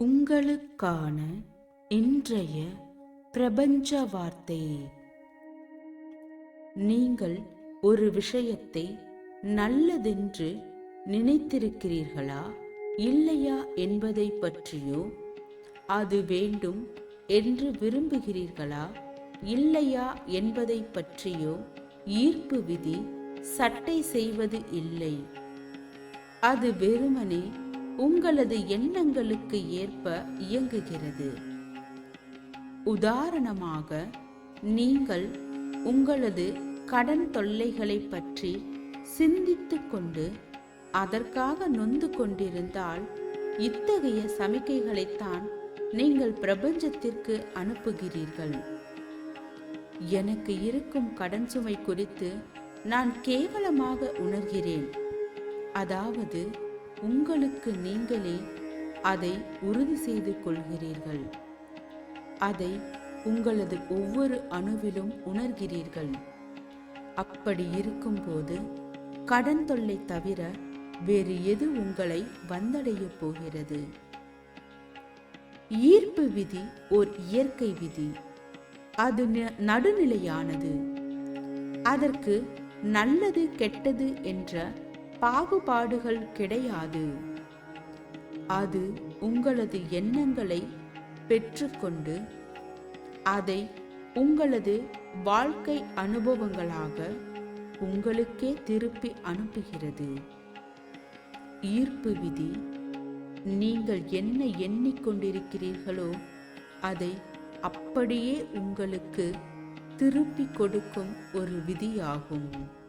உங்களுக்கான இன்றைய பிரபஞ்ச வார்த்தை. நீங்கள் ஒரு விஷயத்தை நல்லதென்று நினைத்திருக்கிறீர்களா இல்லையா என்பதை பற்றியோ, அது வேண்டும் என்று விரும்புகிறீர்களா இல்லையா என்பதை பற்றியோ ஈர்ப்பு விதி சட்டை செய்வது இல்லை. அது வெறுமனே உங்களது எண்ணங்களுக்கு ஏற்ப இயங்குகிறது. உதாரணமாக, நீங்கள் உங்களது கடன் தொல்லைகளை பற்றி சிந்தித்து கொண்டு அதற்காக நொந்து கொண்டிருந்தால், இத்தகைய சமிக்கைகளைத்தான் நீங்கள் பிரபஞ்சத்திற்கு அனுப்புகிறீர்கள். எனக்கு இருக்கும் கடன் சுமை குறித்து நான் கேவலமாக உணர்கிறேன். அதாவது, உங்களுக்கு நீங்களே அதை உறுதி செய்து கொள்கிறீர்கள். அதை உங்களது ஒவ்வொரு அணுவிலும் உணர்கிறீர்கள். அப்படி இருக்கும்போது கடன் தொல்லை தவிர வேறு எது உங்களை வந்தடைய போகிறது? ஈர்ப்பு விதி ஓர் இயற்கை விதி. அது நடுநிலையானது. அதற்கு நல்லது கெட்டது என்ற பாகுபாடுகள் கிடையாது. அது உங்களது எண்ணங்களை பெற்றுக்கொண்டு அதை உங்களது வாழ்க்கை அனுபவங்களாக உங்களுக்கே திருப்பி அனுப்புகிறது. ஈர்ப்பு விதி நீங்கள் என்ன எண்ணிக்கொண்டிருக்கிறீர்களோ அதை அப்படியே உங்களுக்கு திருப்பி கொடுக்கும் ஒரு விதியாகும்.